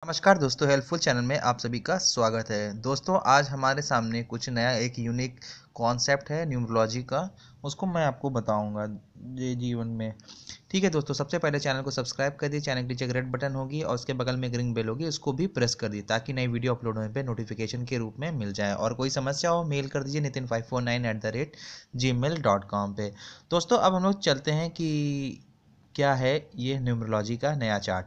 नमस्कार दोस्तों, helpful channel में आप सभी का स्वागत है। दोस्तों, आज हमारे सामने कुछ नया एक यूनिक कॉन्सेप्ट है न्यूमरोलॉजी का। उसको मैं आपको बताऊंगा ये जीवन में। ठीक है दोस्तों, सबसे पहले चैनल को सब्सक्राइब कर दिए। चैनल के नीचे एक रेड बटन होगी और उसके बगल में एक रिंग बेल होगी, उसको भी प्रेस कर दिए ताकि नई वीडियो अपलोड होने पर नोटिफिकेशन के रूप में मिल जाए। और कोई समस्या हो मेल कर दीजिए nitin549@gmail.com पे। दोस्तों, अब हम लोग चलते हैं कि क्या है ये न्यूमरोलॉजी का नया चार्ट।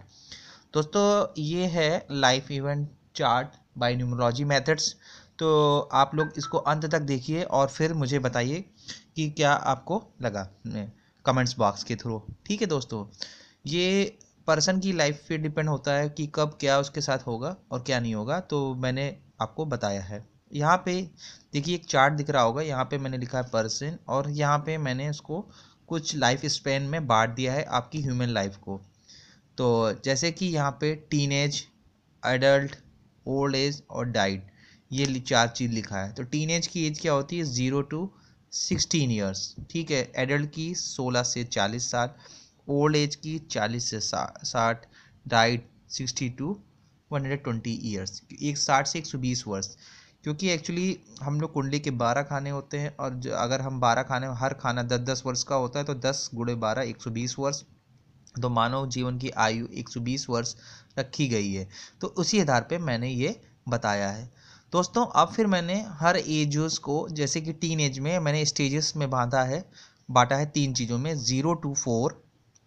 दोस्तों, ये है life event chart by numerology methods. तो आप लोग इसको अंत तक देखिए और फिर मुझे बताइए कि क्या आपको लगा कमेंट्स बॉक्स के थ्रू। ठीक है दोस्तों, ये पर्सन की लाइफ पे डिपेंड होता है कि कब क्या उसके साथ होगा और क्या नहीं होगा। तो मैंने आपको बताया है। यहाँ पे देखिए एक चार्ट दिख रहा होगा, यहाँ पे मैंने लिखा है पर्सन और यहाँ पे मैंने उसको कुछ लाइफ स्पेन में बांट दिया है आपकी ह्यूमन लाइफ को। तो जैसे कि यहाँ पे टीनेज, एडल्ट, ओल्ड एज और डाइट, ये चार चीज़ लिखा है। तो टीनेज की एज क्या होती है? 0 to 16 ईयर्स। ठीक है। एडल्ट की 16 से 40 साल, ओल्ड एज की 40 से 60, डाइट 60 to 120 ईयर्स, एक 60 से 120 वर्ष। क्योंकि एक्चुअली हम लोग कुंडली के 12 खाने होते हैं और अगर हम 12 खाने, हर खाना 10-10 वर्ष का होता है तो 10 × 12 120 वर्ष। तो मानव जीवन की आयु 120 वर्ष रखी गई है। तो उसी आधार पे मैंने ये बताया है। दोस्तों, अब फिर मैंने हर एजेस को, जैसे कि टीन एज में मैंने स्टेजेस में बांटा है 3 चीज़ों में: 0 to 4,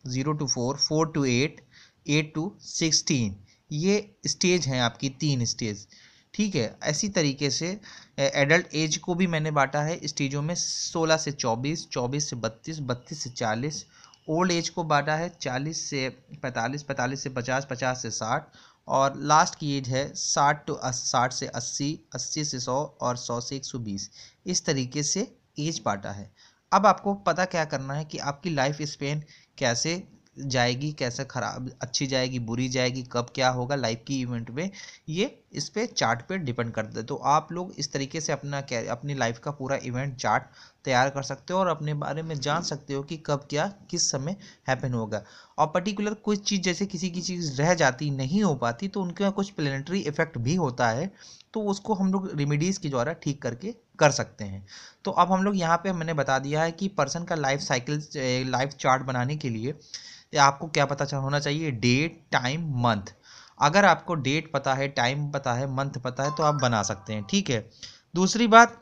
0 to 4, 4 to 8, 8 to 16। ये स्टेज हैं आपकी, 3 स्टेज। ठीक है। ऐसी तरीके से एडल्ट एज को भी मैंने बांटा है स्टेजों में: 16 से 24, 24 से 32, 32 से 40। ओल्ड एज को बांटा है 40 से 45, 45 से 50, 50 से 60। और लास्ट की एज है 60 से 80, 80 से 100 और 100 से 120। इस तरीके से एज बांटा है। अब आपको पता क्या करना है कि आपकी लाइफ स्पेन कैसे जाएगी, कैसे खराब, अच्छी जाएगी, बुरी जाएगी, कब क्या होगा लाइफ की इवेंट में, ये इस पे चार्ट पे डिपेंड करता है। तो आप लोग इस तरीके से अपनी लाइफ का पूरा इवेंट चार्ट तैयार कर सकते हो और अपने बारे में जान सकते हो कि कब क्या किस समय हैपन होगा। और पर्टिकुलर कुछ चीज़, जैसे किसी की चीज़ रह जाती, नहीं हो पाती, तो उनके कुछ प्लेनेटरी इफेक्ट भी होता है। तो उसको हम लोग रेमेडीज़ के द्वारा ठीक करके कर सकते हैं। तो अब हम लोग यहाँ पे मैंने बता दिया है कि पर्सन का लाइफ साइकिल, लाइफ चार्ट बनाने के लिए आपको क्या पता होना चाहिए? Date, time, month. अगर आपको डेट पता है, टाइम पता है, मंथ पता है तो आप बना सकते हैं। ठीक है। दूसरी बात,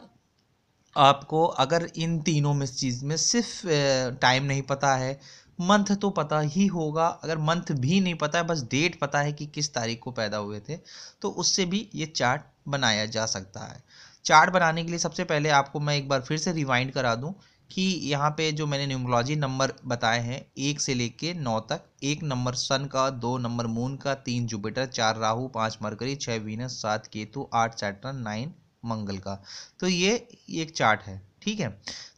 आपको अगर इन तीनों में चीज़ में सिर्फ टाइम नहीं पता है, मंथ तो पता ही होगा, अगर मंथ भी नहीं पता है, बस डेट पता है कि किस तारीख को पैदा हुए थे, तो उससे भी ये चार्ट बनाया जा सकता है। चार्ट बनाने के लिए सबसे पहले आपको मैं एक बार फिर से रिवाइंड करा दूं कि यहाँ पे जो मैंने न्यूमरोलॉजी नंबर बताए हैं 1 से लेके 9 तक: 1 नंबर सन का, 2 नंबर मून का, 3 Jupiter, 4 Rahu, 5 mercury, 6 Venus, 7 Ketu, 8 Saturn, 9 मंगल का। तो ये एक चार्ट है। ठीक है।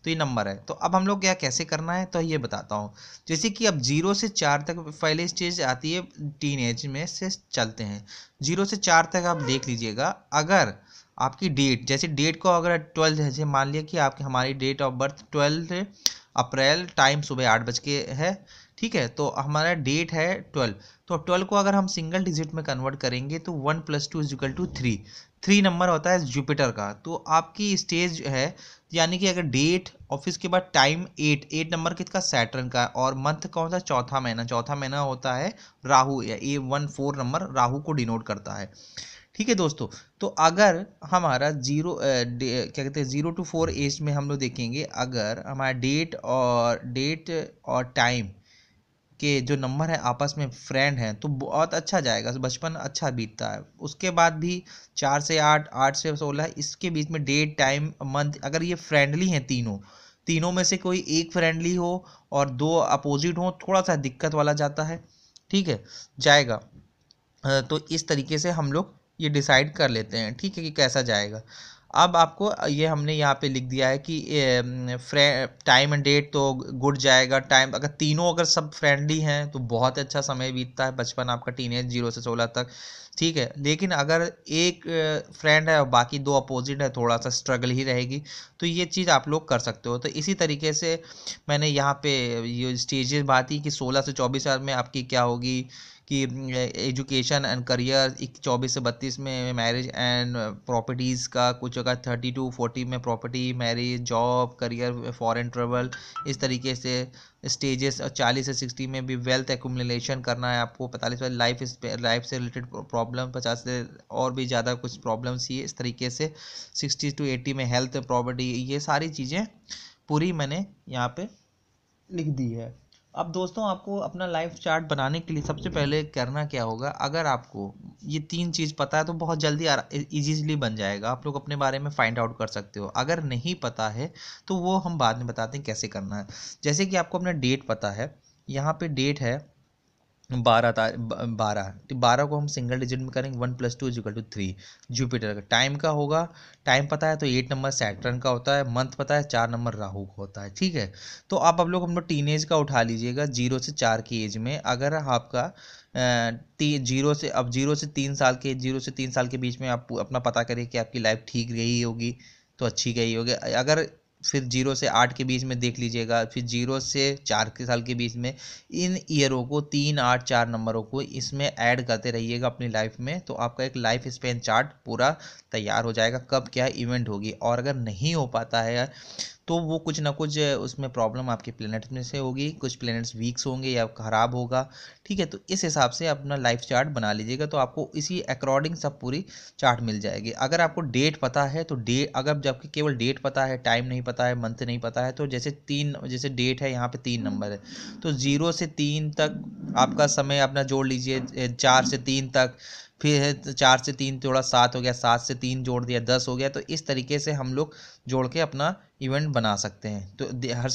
तो ये नंबर है। तो अब हम लोग क्या कैसे करना है तो ये बताता हूँ। जैसे कि अब 0 से 4 तक पहले स्टेज आती है, टीन एज में से चलते हैं। 0 से 4 तक आप देख लीजिएगा। अगर आपकी डेट, जैसे डेट को अगर 12, जैसे मान लिया कि आपकी हमारी date of birth 12 April, time सुबह 8 बज के है। ठीक है। तो हमारा डेट है 12। तो 12 को अगर हम सिंगल डिजिट में कन्वर्ट करेंगे तो 1 + 2 = 3। 3 नंबर होता है जुपिटर का। तो आपकी स्टेज है, यानी कि अगर डेट और फिर उसके बाद टाइम 8 नंबर किसका? सैटर्न का। और मंथ कौन सा? चौथा महीना। चौथा महीना होता है राहु, या A14 नंबर राहु को डिनोट करता है। ठीक है दोस्तों। तो अगर हमारा क्या कहते हैं 0 to 4 एज में हम लोग देखेंगे, अगर हमारा डेट और टाइम के जो नंबर है आपस में फ्रेंड हैं तो बहुत अच्छा जाएगा, बचपन अच्छा बीतता है। उसके बाद भी 4 से 8, 8 से 16, इसके बीच में डेट, टाइम, मंथ, अगर ये फ्रेंडली हैं तीनों में से कोई एक फ्रेंडली हो और 2 अपोजिट हो, थोड़ा सा दिक्कत वाला जाता है। ठीक है, जाएगा। तो इस तरीके से हम लोग ये डिसाइड कर लेते हैं। ठीक है, कि कैसा जाएगा। अब आपको ये हमने यहाँ पे लिख दिया है कि टाइम एंड डेट तो गुड जाएगा। टाइम अगर तीनों अगर सब फ्रेंडली हैं तो बहुत अच्छा समय बीतता है, बचपन आपका टीनेज 0 से 16 तक। ठीक है। लेकिन अगर एक फ्रेंड है और बाकी 2 अपोजिट है, थोड़ा सा स्ट्रगल ही रहेगी। तो ये चीज़ आप लोग कर सकते हो। तो इसी तरीके से मैंने यहाँ पे ये स्टेजेस बात ही कि 16 से 24 साल में आपकी क्या होगी कि एजुकेशन एंड करियर 24 से 32 में, मैरिज एंड प्रॉपर्टीज़ का कुछ होगा 30 to 40 में, property, marriage, job, career, foreign travel, इस तरीके से स्टेजेस। 40 से 60 में भी वेल्थ एक्यूमुलेशन करना है आपको, 45 में लाइफ से रिलेटेड प्रॉब्लम, 50 से और भी ज़्यादा कुछ प्रॉब्लम्स ही इस तरीके से, 60 to 80 में हेल्थ, प्रॉपर्टी, ये सारी चीज़ें पूरी मैंने यहाँ पे लिख दी है। अब दोस्तों आपको अपना लाइफ चार्ट बनाने के लिए सबसे पहले करना क्या होगा, अगर आपको ये 3 चीज़ पता है तो बहुत जल्दी ईजीली बन जाएगा, आप लोग अपने बारे में फाइंड आउट कर सकते हो। अगर नहीं पता है तो वो हम बाद में बताते हैं कैसे करना है। जैसे कि आपको अपना डेट पता है, यहाँ पे डेट है 12 तो 12 को हम सिंगल डिजिट में करेंगे, 1 + 2 = 3, जुपिटर का। टाइम का होगा, टाइम पता है तो 8 नंबर सैटर्न का होता है, मंथ पता है 4 नंबर राहु का होता है, ठीक है। तो आप अब लोग हम लोग टीनेज का उठा लीजिएगा, 0 से 4 की एज में, अगर आपका 0 से 3 साल के, 0 से 3 साल के बीच में आप अपना पता करें कि आपकी लाइफ ठीक गई होगी तो अच्छी गई होगी। अगर फिर 0 से 8 के बीच में देख लीजिएगा, फिर 0 से 4 के साल के बीच में, इन ईयरों को 3, 8, 4 नंबरों को इसमें ऐड करते रहिएगा अपनी लाइफ में, तो आपका एक लाइफ स्पेन चार्ट पूरा तैयार हो जाएगा, कब क्या इवेंट होगी। और अगर नहीं हो पाता है तो वो कुछ ना कुछ उसमें प्रॉब्लम आपके प्लैनेट्स में से होगी, कुछ प्लैनेट्स वीक्स होंगे या ख़राब होगा, ठीक है। तो इस हिसाब से अपना लाइफ चार्ट बना लीजिएगा, तो आपको इसी अकॉर्डिंग सब पूरी चार्ट मिल जाएगी। अगर आपको डेट पता है तो अगर जबकि केवल डेट पता है, टाइम नहीं पता है, मंथ नहीं पता है, तो जैसे डेट है यहाँ पे 3 नंबर है, तो 0 से 3 तक आपका समय अपना जोड़ लीजिए, 4 से 3 तक, फिर है 4 से 3 थोड़ा 7 हो गया, 7 से 3 जोड़ दिया 10 हो गया। तो इस तरीके से हम लोग जोड़ के अपना इवेंट बना सकते हैं। तो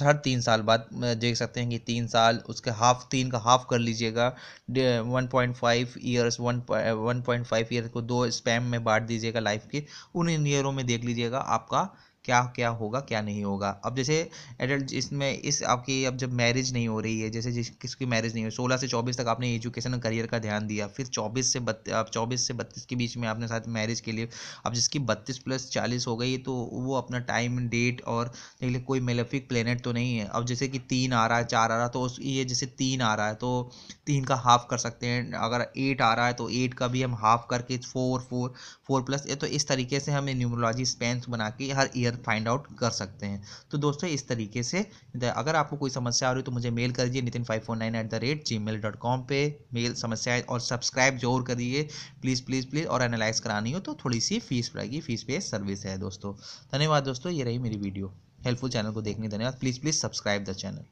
हर 3 साल बाद देख सकते हैं कि 3 साल, उसके हाफ, 3 का हाफ कर लीजिएगा, 1.5 ईयर्स, 1.5 ईयर को 2 स्पैम में बांट दीजिएगा लाइफ के। उन ईयरों में देख लीजिएगा आपका क्या क्या होगा क्या नहीं होगा। अब जैसे एडल्ट इसमें इस आपकी अब जब मैरिज नहीं हो रही है, जैसे किसकी मैरिज नहीं हो, 16 से 24 तक आपने एजुकेशन और करियर का ध्यान दिया, फिर 24 से 32 के बीच में आपने साथ मैरिज के लिए, अब जिसकी 32 + 40 हो गई तो वो अपना टाइम, डेट और देख ले कोई मेलेफिक प्लेनेट तो नहीं है। अब जैसे कि 3 आ रहा है, 4 आ रहा है, तो ये जैसे 3 आ रहा है तो 3 का हाफ कर सकते हैं। अगर 8 आ रहा है तो 8 का भी हम हाफ करके 4 + तो इस तरीके से हमें न्यूमरोलॉजी स्पेंस बना के हर ईयर फाइंड आउट कर सकते हैं। तो दोस्तों इस तरीके से अगर आपको कोई समस्या आ रही है तो मुझे मेल करिए nitin549@gmail.com पे मेल समस्याएं, और सब्सक्राइब जरूर करिए प्लीज़ प्लीज़ प्लीज़। और एनालाइज करानी हो तो थोड़ी सी फीस पड़ेगी, फीस बेस्ड सर्विस है दोस्तों। धन्यवाद दोस्तों, ये रही मेरी वीडियो। हेल्पफुल चैनल को देखने धन्यवाद। Please subscribe the channel.